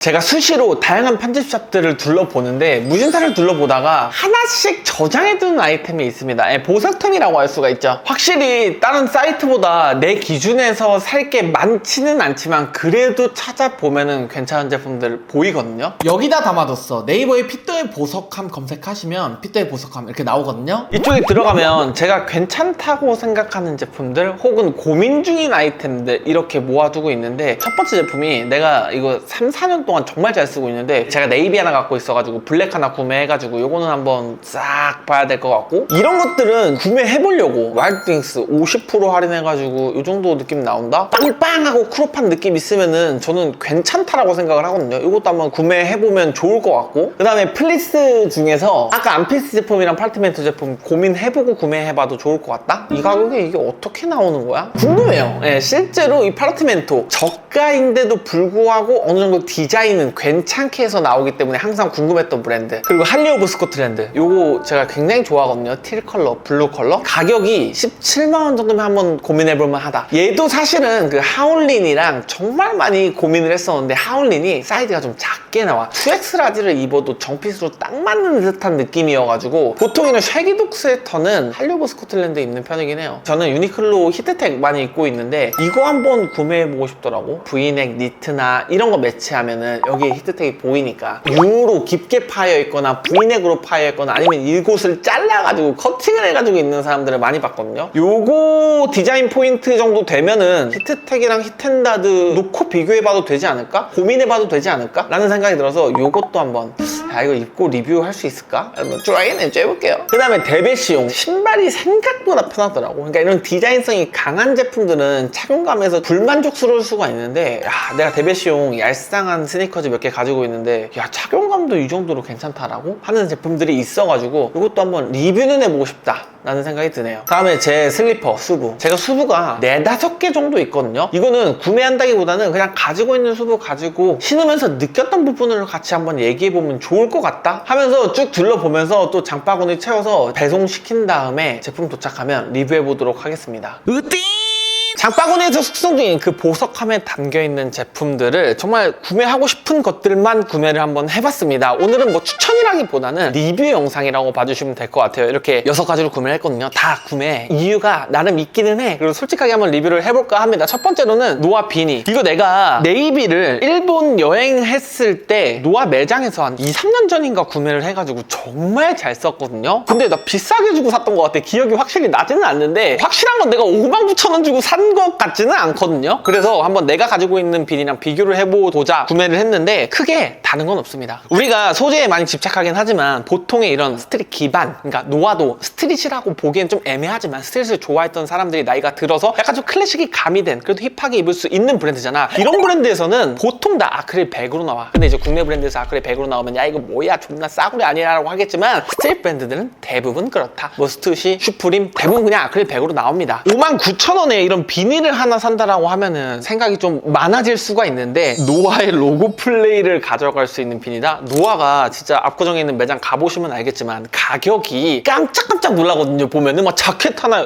제가 수시로 다양한 편집샵들을 둘러보는데 무신사를 둘러보다가 하나씩 저장해두는 아이템이 있습니다. 보석템이라고 할 수가 있죠. 확실히 다른 사이트보다 내 기준에서 살 게 많지는 않지만 그래도 찾아보면은 괜찮은 제품들 보이거든요. 여기다 담아뒀어. 네이버에 핏더의 보석함 검색하시면 핏더의 보석함 이렇게 나오거든요. 이쪽에 들어가면 제가 괜찮다고 생각하는 제품들 혹은 고민 중인 아이템들 이렇게 모아두고 있는데, 첫 번째 제품이 내가 이거 3, 4년 동안 정말 잘 쓰고 있는데, 제가 네이비 하나 갖고 있어가지고 블랙 하나 구매해가지고 요거는 한번 싹 봐야 될 것 같고, 이런 것들은 구매해보려고 와일드윙스 50% 할인해가지고 요 정도 느낌 나온다? 빵빵하고 크롭한 느낌 있으면은 저는 괜찮다라고 생각을 하거든요. 이것도 한번 구매해보면 좋을 것 같고, 그 다음에 플리스 중에서 아까 안피스 제품이랑 팔트멘트 제품 고민해보고 구매해봐도 좋을 것 같다? 이 가격에 이게 어떻게 나오는 거야? 궁금해요. 네, 실제로 이 팔트멘토 저가인데도 불구하고 어느 정도 디자인은 괜찮게 해서 나오기 때문에 항상 궁금했던 브랜드. 그리고 할리 오브 스코틀랜드, 요거 제가 굉장히 좋아하거든요. 틸 컬러, 블루 컬러. 가격이 17만원 정도면 한번 고민해볼만 하다. 얘도 사실은 그 하울린이랑 정말 많이 고민을 했었는데, 하울린이 사이즈가 좀 작게 나와. 2X 라지를 입어도 정핏으로 딱 맞는 듯한 느낌이어가지고, 보통 이런 쉐기독 스웨터는 할리 오브 스코틀랜드 입는 편이긴 해요. 저는 유니클로 히트텍 많이 입고 있는데 이거 한번 구매해보고 싶더라고. 브이넥 니트나 이런 거 매치하면은 여기에 히트텍이 보이니까 U로 깊게 파여있거나 V넥으로 파여있거나 아니면 이곳을 잘라가지고 커팅을 해가지고 입는 사람들을 많이 봤거든요. 요거 디자인 포인트 정도 되면은 히트텍이랑 히텐다드 놓고 비교해봐도 되지 않을까? 고민해봐도 되지 않을까? 라는 생각이 들어서 요것도 한번, 야, 이거 입고 리뷰할 수 있을까? 한번 트라이는 해볼게요. 그 다음에 대배시용 신발이 생각보다 편하더라고. 그러니까 이런 디자인성이 강한 제품들은 착용감에서 불만족스러울 수가 있는데, 야, 내가 대배시용 얄쌍한 스니커즈 몇 개 가지고 있는데, 야, 착용감도 이 정도로 괜찮다라고 하는 제품들이 있어가지고 이것도 한번 리뷰는 해보고 싶다 라는 생각이 드네요. 다음에 제 슬리퍼 수부. 제가 수부가 4, 5개 정도 있거든요. 이거는 구매한다기보다는 그냥 가지고 있는 수부 가지고 신으면서 느꼈던 부분을 같이 한번 얘기해보면 좋을 것 같다 하면서 쭉 둘러보면서 또 장바구니 채워서 배송시킨 다음에 제품 도착하면 리뷰해보도록 하겠습니다. 장바구니에서 숙성 중인 그 보석함에 담겨있는 제품들을 정말 구매하고 싶은 것들만 구매를 한번 해봤습니다. 오늘은 뭐 추천이라기보다는 리뷰 영상이라고 봐주시면 될 것 같아요. 이렇게 6가지를 구매를 했거든요. 다 구매 이유가 나름 있기는 해. 그리고 솔직하게 한번 리뷰를 해볼까 합니다. 첫 번째로는 노아 비니. 이거 내가 네이비를 일본 여행했을 때 노아 매장에서 한 2, 3년 전인가 구매를 해가지고 정말 잘 썼거든요. 근데 나 비싸게 주고 샀던 것 같아. 기억이 확실히 나지는 않는데, 확실한 건 내가 59,000원 주고 산 것 같지는 않거든요. 그래서 한번 내가 가지고 있는 비니랑 비교를 해보고자 구매를 했는데 크게 다른 건 없습니다. 우리가 소재에 많이 집착하긴 하지만 보통의 이런 스트릿 기반, 그러니까 노아도 스트릿이라고 보기엔 좀 애매하지만 스트릿을 좋아했던 사람들이 나이가 들어서 약간 좀 클래식이 가미된, 그래도 힙하게 입을 수 있는 브랜드잖아. 이런 브랜드에서는 보통 다 아크릴 100으로 나와. 근데 이제 국내 브랜드에서 아크릴 100으로 나오면 야, 이거 뭐야, 존나 싸구려 아니라고 하겠지만, 스트릿 브랜드들은 대부분 그렇다. 뭐 스투시, 슈프림 대부분 그냥 아크릴 100으로 나옵니다. 59,000원에 이런 비니를 하나 산다라고 하면은 생각이 좀 많아질 수가 있는데, 노아의 로고 플레이를 가져갈 수 있는 비니다. 노아가 진짜 압구정에 있는 매장 가보시면 알겠지만 가격이 깜짝깜짝 놀라거든요. 보면은 막 자켓 하나,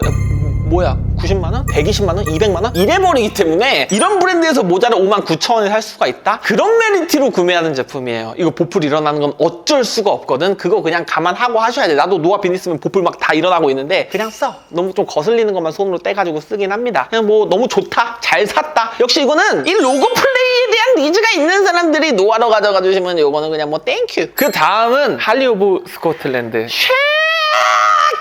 뭐야, 90만원? 120만원? 200만원? 이래버리기 때문에 이런 브랜드에서 모자를 59,000원에 살 수가 있다? 그런 메리트로 구매하는 제품이에요. 이거 보풀 일어나는 건 어쩔 수가 없거든. 그거 그냥 감안하고 하셔야 돼. 나도 노아 비니 쓰면 보풀 막 다 일어나고 있는데 그냥 써. 너무 좀 거슬리는 것만 손으로 떼가지고 쓰긴 합니다. 그냥 뭐 너무 좋다, 잘 샀다. 역시 이거는 이 로고 플레이에 대한 니즈가 있는 사람들이 노아로 가져가 주시면 이거는 그냥 뭐 땡큐. 그 다음은 할리 오브 스코틀랜드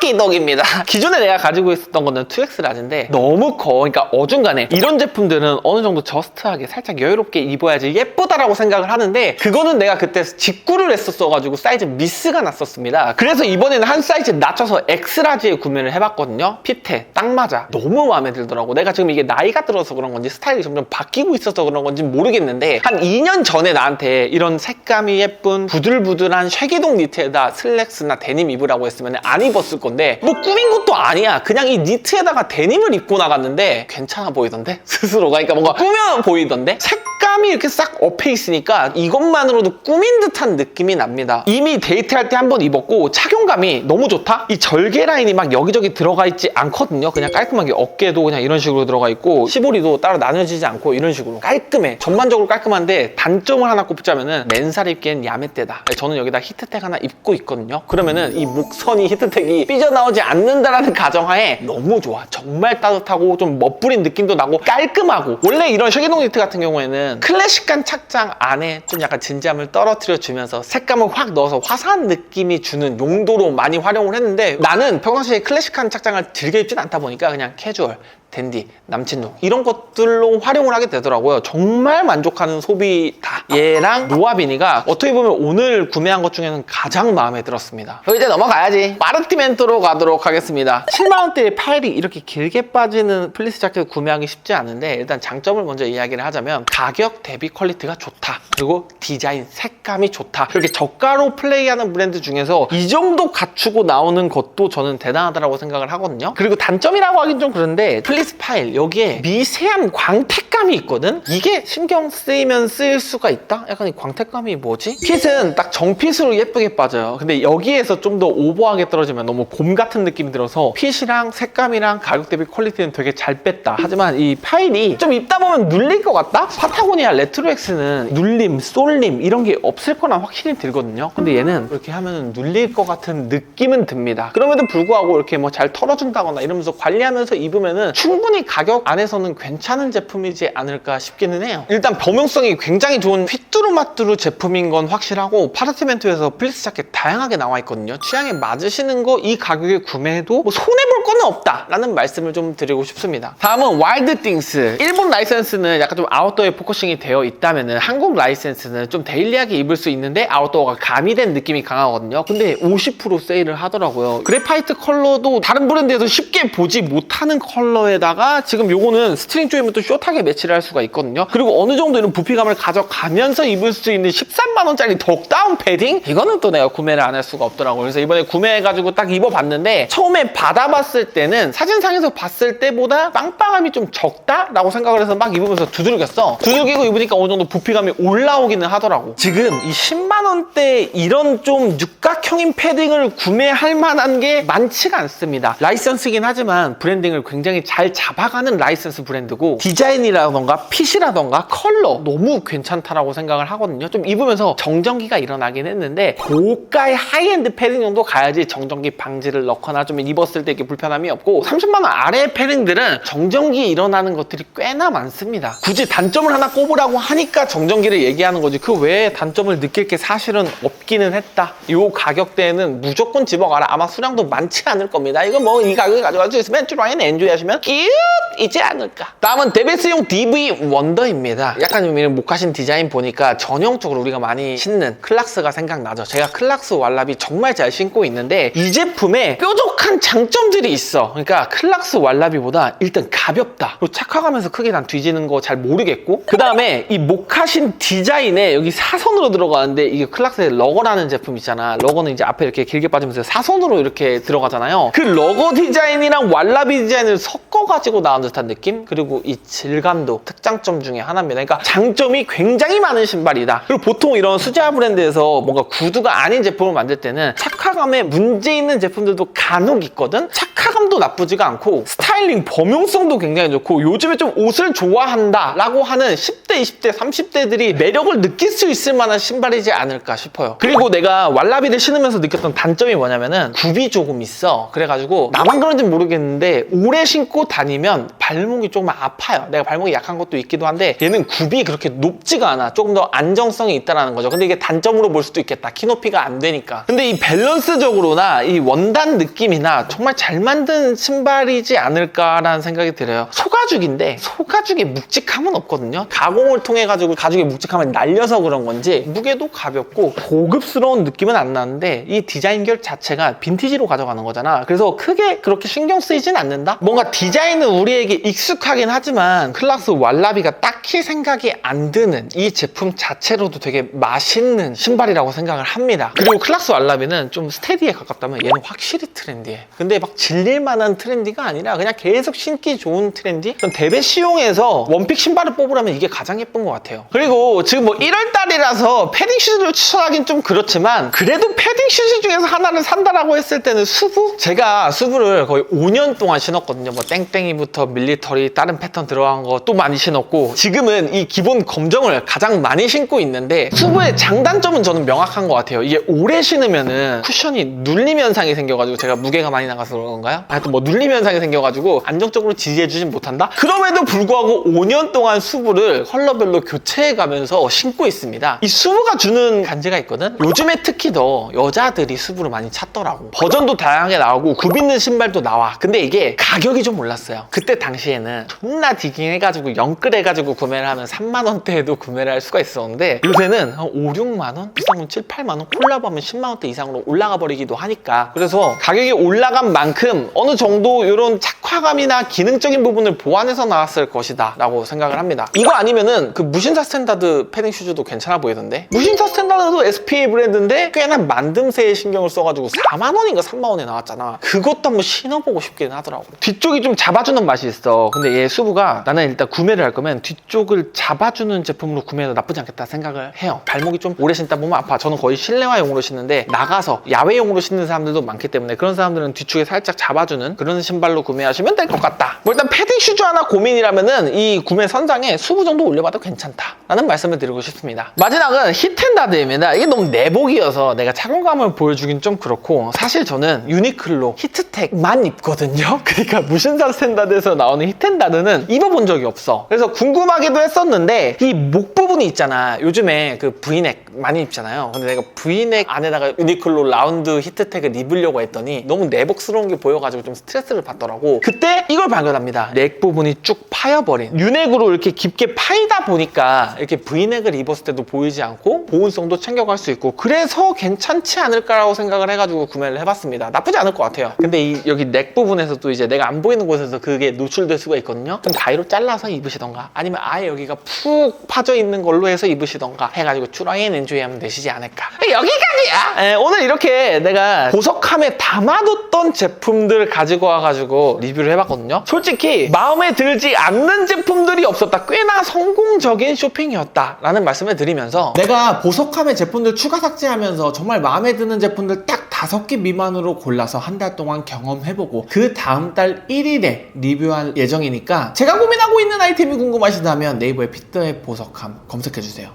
쉐기덕입니다. 기존에 내가 가지고 있었던 거는 2X 라지인데 너무 커. 그러니까 어중간해. 이런 제품들은 어느 정도 저스트하게 살짝 여유롭게 입어야지 예쁘다라고 생각을 하는데, 그거는 내가 그때 직구를 했었어가지고 사이즈 미스가 났었습니다. 그래서 이번에는 한 사이즈 낮춰서 X 라지에 구매를 해봤거든요. 핏에 딱 맞아. 너무 마음에 들더라고. 내가 지금 이게 나이가 들어서 그런 건지 스타일이 점점 바뀌고 있어서 그런 건지 모르겠는데, 한 2년 전에 나한테 이런 색감이 예쁜 부들부들한 쉐기동 니트에다 슬랙스나 데님 입으라고 했으면 안 입었을 건데, 뭐 꾸민 것도 아니야. 그냥 이 니트에다가 데님을 입고 나갔는데 괜찮아 보이던데? 스스로가. 그러니까 뭔가 꾸며 보이던데? 색감 색감이 이렇게 싹 업해 있으니까 이것만으로도 꾸민 듯한 느낌이 납니다. 이미 데이트할 때 한번 입었고 착용감이 너무 좋다? 이 절개 라인이 막 여기저기 들어가 있지 않거든요. 그냥 깔끔하게 어깨도 그냥 이런 식으로 들어가 있고 시보리도 따로 나눠지지 않고 이런 식으로 깔끔해. 전반적으로 깔끔한데 단점을 하나 꼽자면은 맨살 입기엔 야매때다. 저는 여기다 히트텍 하나 입고 있거든요. 그러면은 이 목선이 히트텍이 삐져나오지 않는다라는 가정하에 너무 좋아. 정말 따뜻하고 좀 멋부린 느낌도 나고 깔끔하고, 원래 이런 쉐기동 니트 같은 경우에는 클래식한 착장 안에 좀 약간 진지함을 떨어뜨려 주면서 색감을 확 넣어서 화사한 느낌이 주는 용도로 많이 활용을 했는데, 나는 평상시에 클래식한 착장을 즐겨 입진 않다 보니까 그냥 캐주얼, 댄디, 남친룩 이런 것들로 활용을 하게 되더라고요. 정말 만족하는 소비다. 얘랑 노아비니가 어떻게 보면 오늘 구매한 것 중에는 가장 마음에 들었습니다. 그럼 이제 넘어가야지. 마르티멘토로 가도록 하겠습니다. 7만원대의 파일이 이렇게 길게 빠지는 플리스 자켓을 구매하기 쉽지 않은데, 일단 장점을 먼저 이야기를 하자면 가격 대비 퀄리티가 좋다. 그리고 디자인, 색감이 좋다. 그렇게 저가로 플레이하는 브랜드 중에서 이 정도 갖추고 나오는 것도 저는 대단하다고 생각을 하거든요. 그리고 단점이라고 하긴 좀 그런데 플리스 파일 여기에 미세한 광택감이 있거든? 이게 신경 쓰이면 쓰일 수가 있다? 약간 이 광택감이 뭐지? 핏은 딱 정핏으로 예쁘게 빠져요. 근데 여기에서 좀 더 오버하게 떨어지면 너무 곰 같은 느낌이 들어서 핏이랑 색감이랑 가격 대비 퀄리티는 되게 잘 뺐다. 하지만 이 파일이 좀 입다 보면 눌릴 것 같다? 파타고니아 레트로엑스는 눌림, 쏠림 이런 게 없을 거나 확실히 들거든요. 근데 얘는 이렇게 하면 눌릴 것 같은 느낌은 듭니다. 그럼에도 불구하고 이렇게 뭐 잘 털어준다거나 이러면서 관리하면서 입으면은 충분히 가격 안에서는 괜찮은 제품이지 않을까 싶기는 해요. 일단 범용성이 굉장히 좋은 휘뚜루마뚜루 제품인 건 확실하고, 파르티멘토에서 플리스 자켓 다양하게 나와 있거든요. 취향에 맞으시는 거 이 가격에 구매해도 뭐 손해볼 거는 없다 라는 말씀을 좀 드리고 싶습니다. 다음은 와일드띵스. 일본 라이센스는 약간 좀 아웃도어에 포커싱이 되어 있다면은 한국 라이센스는 좀 데일리하게 입을 수 있는데 아웃도어가 가미된 느낌이 강하거든요. 근데 50% 세일을 하더라고요. 그래파이트 컬러도 다른 브랜드에서 쉽게 보지 못하는 컬러에다가 지금 요거는 스트링 조이면 또 숏하게 매치를 할 수가 있거든요. 그리고 어느 정도 이런 부피감을 가져가면서 입을 수 있는 13만원짜리 덕다운 패딩? 이거는 또 내가 구매를 안 할 수가 없더라고요. 그래서 이번에 구매해가지고 딱 입어봤는데, 처음에 받아봤을 때는 사진상에서 봤을 때보다 빵빵함이 좀 적다라고 생각을 해서 막 입으면서 두들겼어. 두들기고 입으니까 어느 정도 부피감이 올라오기는 하더라고. 지금 이 10만원대 이런 좀 육각형인 패딩을 구매할 만한 게 많지가 않습니다. 라이선스긴 하지만 브랜딩을 굉장히 잘 잡아가는 라이선스 브랜드고, 디자인이라던가 핏이라던가 컬러 너무 괜찮다라고 생각을 하거든요. 좀 입으면서 정전기가 일어나긴 했는데, 고가의 하이엔드 패딩 정도 가야지 정전기 방지를 넣거나 좀 입었을 때 이렇게 불편함이 없고, 30만원 아래의 패딩들은 정전기 일어나는 것들이 꽤나 많습니다. 굳이 단점을 하나 꼽으라고 하니까 정전기를 얘기하는 거지, 그 외에 단점을 느낄 게 사실은 없기는 했다. 이 가격대에는 무조건 집어가라. 아마 수량도 많지 않을 겁니다. 이거 뭐 이 가격에 가져갈 수 있으면 쭈라인 엔조이 하시면 끼웃이지 않을까. 다음은 데베스용 DV 원더입니다. 약간 좀 이런 목하신 디자인 보니까 전형적으로 우리가 많이 신는 클락스가 생각나죠. 제가 클락스 왈라비 정말 잘 신고 있는데 이 제품에 뾰족한 장점들이 있어. 그러니까 클락스 왈라비보다 일단 가볍다. 그리고 착화감에서 크게 난 뒤지는 거 잘 모르겠고, 그 다음에 이 목하신 디자인에 여기 사선으로 들어가는데, 이게 클락스의 러거라는 제품 있잖아. 러거는 이제 앞에 이렇게 길게 빠지면서 사선으로 이렇게 들어가잖아요. 그 러거 디자인이랑 왈라비 디자인을 섞어가지고 나온 듯한 느낌? 그리고 이 질감도 특장점 중에 하나입니다. 그러니까 장점이 굉장히 많은 신발이다. 그리고 보통 이런 수제화 브랜드에서 뭔가 구두가 아닌 제품을 만들 때는 착화감에 문제 있는 제품들도 간혹 있거든? 착화감도 나쁘지가 않고 스타일링 범용성도 굉장히 좋고, 요즘에 좀 옷을 좋아한다 라고 하는 10대, 20대, 30대들이 매력을 느낄 수 있을 만한 신발이지 않을까 싶어요. 그리고 내가 왈라비를 신으면서 느꼈던 단점이 뭐냐면은 굽이 조금 있어. 그래가지고 나만 그런지 모르겠는데 오래 신고 다니면 발목이 조금 아파요. 내가 발목이 약한 것도 있기도 한데 얘는 굽이 그렇게 높지가 않아. 조금 더 안정성이 있다는 거죠. 근데 이게 단점으로 볼 수도 있겠다. 키높이가 안 되니까. 근데 이 밸런스적으로나 이 원단 느낌이나 정말 잘 만든 신발이지 않을까라는 생각이 들어요. 소가죽인데 소가죽의 묵직함은 없거든요. 가공을 통해 가지고 가죽의 묵직함을 날려서 그런 건지 무게도 가볍고 고급스러운 느낌은 안 나는데, 이 디자인 결 자체가 빈티지로 가져가는 거잖아. 그래서 크게 그렇게 신경 쓰이진 않는다? 뭔가 디자인은 우리에게 익숙하긴 하지만 클락스 왈라비가 딱히 생각이 안 드는 이 제품 자체로도 되게 맛있는 신발이라고 생각을 합니다. 그리고 클락스 왈라비는 좀 스테디에 가깝다면 얘는 확실히 트렌디해. 근데 막 질릴 만한 트렌디가 아니라 그냥 그냥 계속 신기 좋은 트렌디? 전 대배시용에서 원픽 신발을 뽑으라면 이게 가장 예쁜 것 같아요. 그리고 지금 뭐 1월달이라서 패딩 슈즈를 추천하긴 좀 그렇지만 그래도 패딩 슈즈 중에서 하나를 산다라고 했을 때는 수부? 제가 수부를 거의 5년 동안 신었거든요. 뭐 땡땡이부터 밀리터리 다른 패턴 들어간 거 또 많이 신었고 지금은 이 기본 검정을 가장 많이 신고 있는데 수부의 장단점은 저는 명확한 것 같아요. 이게 오래 신으면은 쿠션이 눌림 현상이 생겨가지고 제가 무게가 많이 나가서 그런 건가요? 하여튼 뭐 눌림 현상이 생겨가지고 안정적으로 지지해주진 못한다? 그럼에도 불구하고 5년 동안 수부를 컬러별로 교체해가면서 신고 있습니다. 이 수부가 주는 간제가 있거든? 요즘에 특히 더 여자들이 수부를 많이 찾더라고. 버전도 다양하게 나오고 굽 있는 신발도 나와. 근데 이게 가격이 좀 올랐어요. 그때 당시에는 존나 디깅해가지고 영끌해가지고 구매를 하면 3만 원대에도 구매를 할 수가 있었는데 요새는 한 5, 6만 원? 비싼 건 7, 8만 원? 콜라보 하면 10만 원대 이상으로 올라가 버리기도 하니까 그래서 가격이 올라간 만큼 어느 정도 이런 착화감이나 기능적인 부분을 보완해서 나왔을 것이다 라고 생각을 합니다. 이거 아니면은 그 무신사 스탠다드 패딩 슈즈도 괜찮아 보이던데? 무신사 스탠다드도 SPA 브랜드인데 꽤나 만듦새에 신경을 써가지고 4만 원인가 3만 원에 나왔잖아. 그것도 한번 신어보고 싶긴 하더라고. 뒤쪽이 좀 잡아주는 맛이 있어. 근데 얘 수부가 나는 일단 구매를 할 거면 뒤쪽을 잡아주는 제품으로 구매해도 나쁘지 않겠다 생각을 해요. 발목이 좀 오래 신다 보면 아파. 저는 거의 실내화용으로 신는데 나가서 야외용으로 신는 사람들도 많기 때문에 그런 사람들은 뒤쪽에 살짝 잡아주는 그런 신발로 구매하시면 될 것 같다. 뭐 일단 패딩 슈즈 하나 고민이라면은 이 구매 선상에 수부 정도 올려봐도 괜찮다 라는 말씀을 드리고 싶습니다. 마지막은 히텐다드입니다. 이게 너무 내복이어서 내가 착용감을 보여주긴 좀 그렇고 사실 저는 유니클로 히트텍만 입거든요. 그러니까 무신사 스탠다드에서 나오는 히텐다드는 입어본 적이 없어. 그래서 궁금하기도 했었는데 이 목 부분이 있잖아. 요즘에 그 V넥 많이 입잖아요. 근데 내가 V넥 안에다가 유니클로 라운드 히트텍을 입으려고 했더니 너무 내복스러운 게 보여가지고 좀 스트레스를 받더라고. 그때 이걸 발견합니다. 넥 부분이 쭉 파여버린 유넥으로 이렇게 깊게 파이다 보니까 이렇게 V넥을 입었을 때도 보이지 않고 보온성도 챙겨갈 수 있고 그래서 괜찮지 않을까라고 생각을 해가지고 구매를 해봤습니다. 나쁘지 않을 것 같아요. 근데 이 여기 넥 부분에서 또 이제 내가 안 보이는 곳에서 그게 노출될 수가 있거든요. 그럼 가위로 잘라서 입으시던가 아니면 아예 여기가 푹 파져 있는 걸로 해서 입으시던가 해가지고 트라이 앤 엔조이 하면 되시지 않을까. 여기까지야. 오늘 이렇게 내가 보석함에 담아뒀던 제품들 가지고 와가지고 리뷰를 해봤거든요. 솔직히 마음에 들지 않는 제품들이 없었다. 꽤나 성공적인 쇼핑이었다 라는 말씀을 드리면서 내가 보석함의 제품들 추가 삭제하면서 정말 마음에 드는 제품들 딱 5개 미만으로 골라서 한 달 동안 경험해보고 그 다음 달 1일에 리뷰할 예정이니까 제가 고민하고 있는 아이템이 궁금하시다면 네이버에 핏더의 보석함 검색해주세요.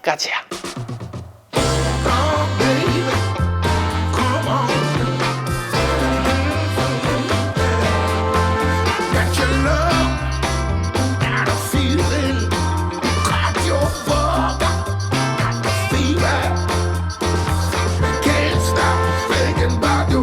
여기까지야.